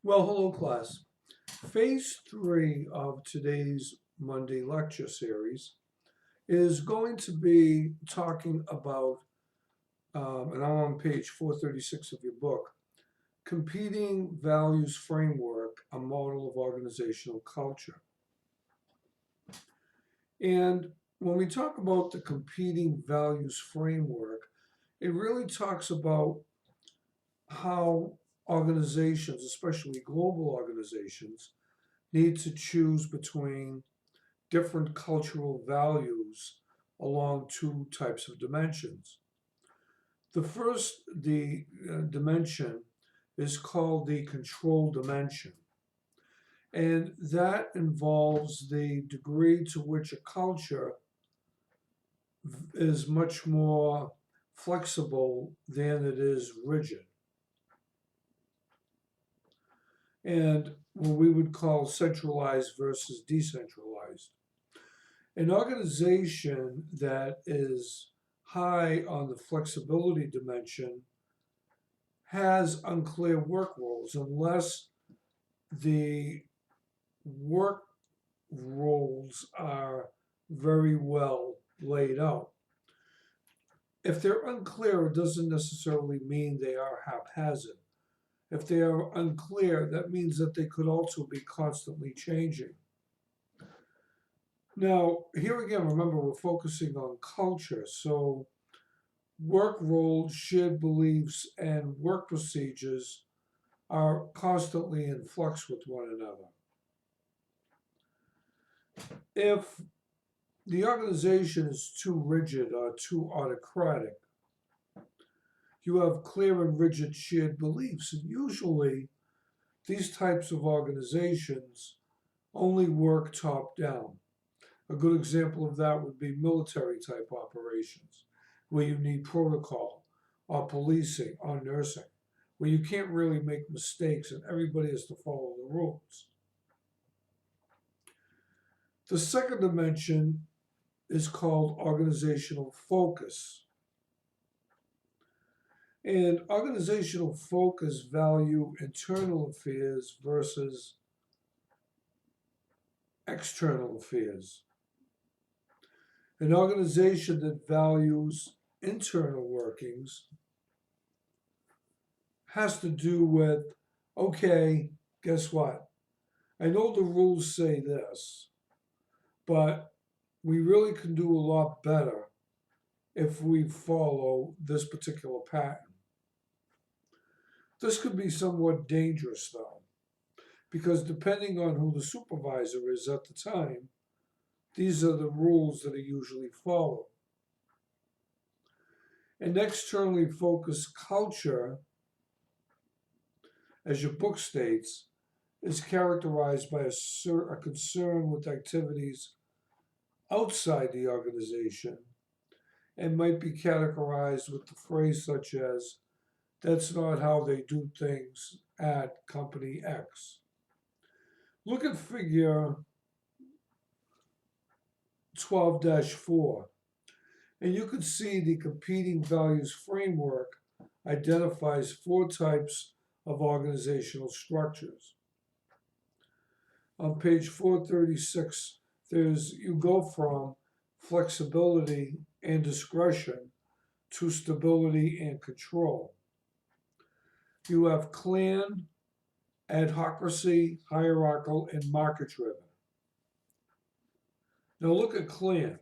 Well, hello, class. Phase three of today's Monday lecture series is going to be talking about, and I'm on page 436 of your book, Competing Values Framework, a Model of Organizational Culture. And when we talk about the Competing Values Framework, it really talks about how organizations, especially global organizations, need to choose between different cultural values along two types of dimensions. The first dimension is called the control dimension, and that involves the degree to which a culture is much more flexible than it is rigid, and what we would call centralized versus decentralized. An organization that is high on the flexibility dimension has unclear work roles unless the work roles are very well laid out. If they're unclear, it doesn't necessarily mean they are haphazard. If they are unclear, that means that they could also be constantly changing. Now, here again, remember, we're focusing on culture, so work roles, shared beliefs, and work procedures are constantly in flux with one another. If the organization is too rigid or too autocratic, you have clear and rigid shared beliefs, and usually these types of organizations only work top down. A good example of that would be military type operations, where you need protocol, or policing, or nursing, where you can't really make mistakes and everybody has to follow the rules. The second dimension is called organizational focus. And organizational focus value internal affairs versus external affairs. An organization that values internal workings has to do with, okay, guess what? I know the rules say this, but we really can do a lot better if we follow this particular pattern. This could be somewhat dangerous, though, because depending on who the supervisor is at the time, these are the rules that are usually followed. An externally focused culture, as your book states, is characterized by a concern with activities outside the organization and might be categorized with the phrase such as, that's not how they do things at company X. Look at figure 12-4, and you can see the competing values framework identifies four types of organizational structures. On page 436, you go from flexibility and discretion to stability and control. You have clan, adhocracy, hierarchical, and market driven. Now look at clan.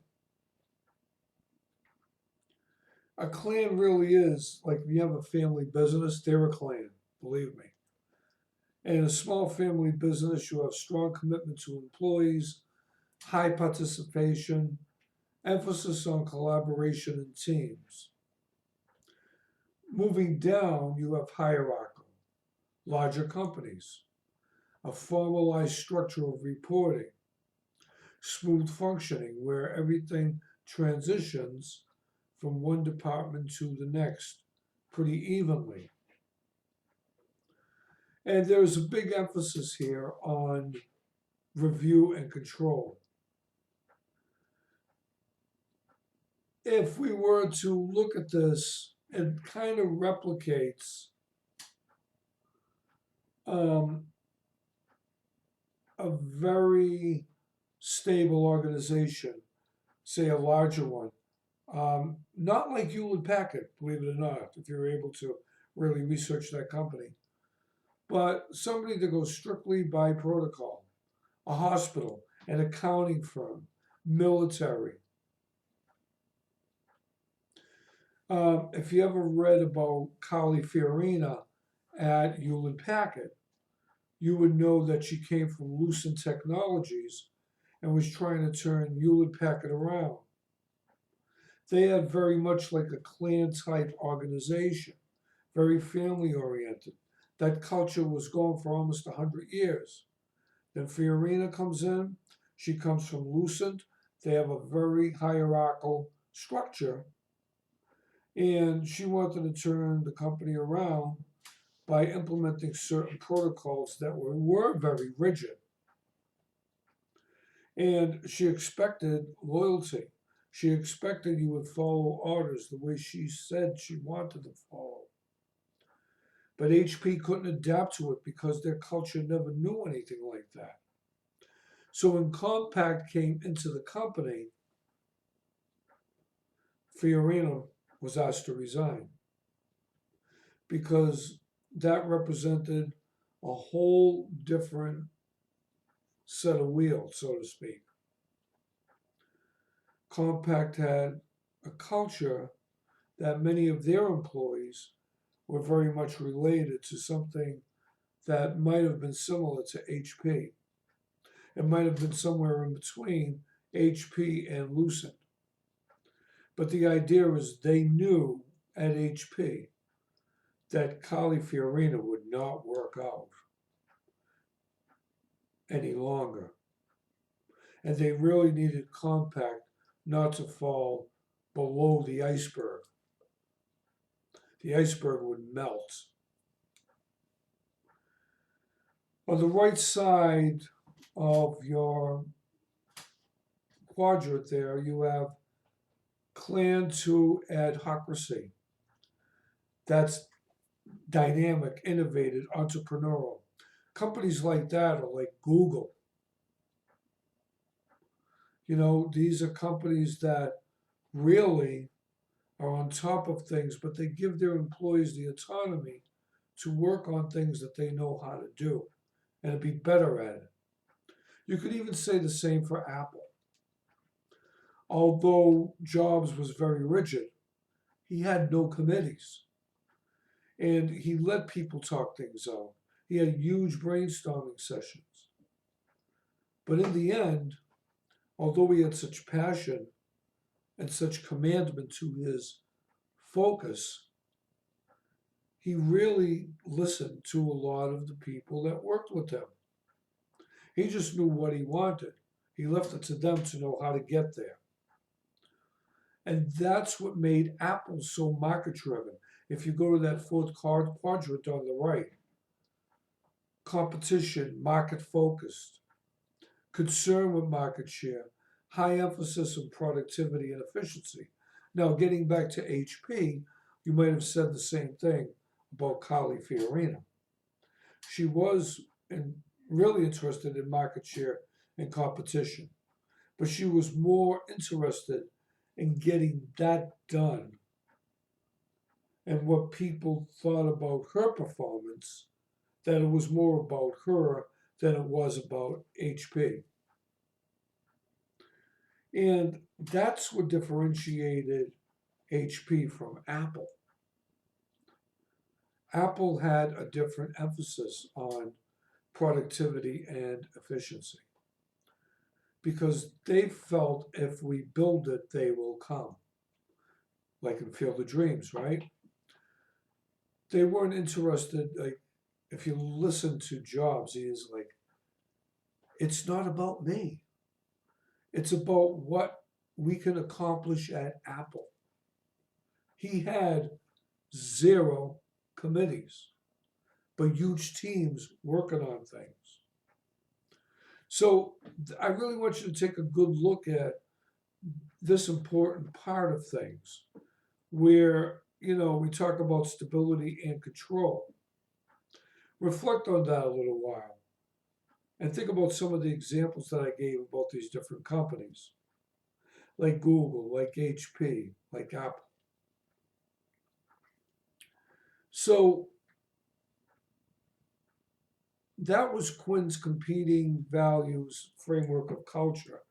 A clan really is like if you have a family business, they're a clan, believe me. And in a small family business, you have strong commitment to employees, high participation, emphasis on collaboration in teams. Moving down, you have hierarchical, larger companies, a formalized structure of reporting, smooth functioning where everything transitions from one department to the next pretty evenly. And there's a big emphasis here on review and control. If we were to look at this, it kind of replicates a very stable organization, say a larger one, not like Hewlett Packard, believe it or not, if you're able to really research that company, but somebody that goes strictly by protocol, a hospital, an accounting firm, military. If you ever read about Carly Fiorina at Hewlett Packard, you would know that she came from Lucent Technologies and was trying to turn Hewlett Packard around. They had very much like a clan type organization, very family oriented. That culture was going for almost 100 years. Then Fiorina comes in, she comes from Lucent. They have a very hierarchical structure, and she wanted to turn the company around by implementing certain protocols that were very rigid. And she expected loyalty. She expected you would follow orders the way she said she wanted to follow. But HP couldn't adapt to it because their culture never knew anything like that. So when Compaq came into the company, Fiorina was asked to resign because that represented a whole different set of wheels, so to speak. Compaq had a culture that many of their employees were very much related to something that might have been similar to HP. It might have been somewhere in between HP and Lucent. But the idea is they knew at HP that Carly Fiorina would not work out any longer. And they really needed Compaq not to fall below the iceberg. The iceberg would melt. On the right side of your quadrant there, you have clan to adhocracy. That's dynamic, innovative, entrepreneurial. Companies like that are like Google. You know, these are companies that really are on top of things, but they give their employees the autonomy to work on things that they know how to do and to be better at it. You could even say the same for Apple. Although Jobs was very rigid, he had no committees and he let people talk things out. He had huge brainstorming sessions. But in the end, although he had such passion and such commandment to his focus, he really listened to a lot of the people that worked with him. He just knew what he wanted. He left it to them to know how to get there. And that's what made Apple so market driven. If you go to that fourth quadrant on the right, competition, market focused, concern with market share, high emphasis on productivity and efficiency. Now, getting back to HP, you might have said the same thing about Carly Fiorina. She was really interested in market share and competition, but she was more interested in getting that done and what people thought about her performance, that it was more about her than it was about HP. And that's what differentiated HP from Apple. Apple had a different emphasis on productivity and efficiency because they felt if we build it, they will come. Like in Field of Dreams, right? They weren't interested, like, if you listen to Jobs, he is like, it's not about me. It's about what we can accomplish at Apple. He had zero committees, but huge teams working on things. So I really want you to take a good look at this important part of things where, you know, we talk about stability and control. Reflect on that a little while and think about some of the examples that I gave about these different companies, like Google, like HP, like Apple. So that was Quinn's competing values framework of culture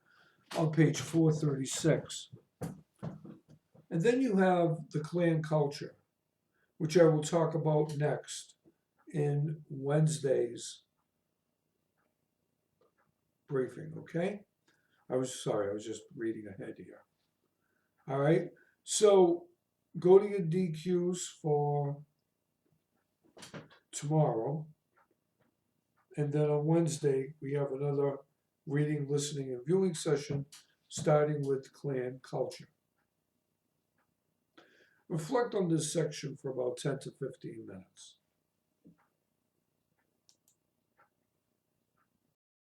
on page 436. And then you have the clan culture, which I will talk about next in Wednesday's briefing, okay? I was just reading ahead here. All right, so go to your DQs for tomorrow. And then on Wednesday, we have another reading, listening, and viewing session starting with clan culture. Reflect on this section for about 10 to 15 minutes.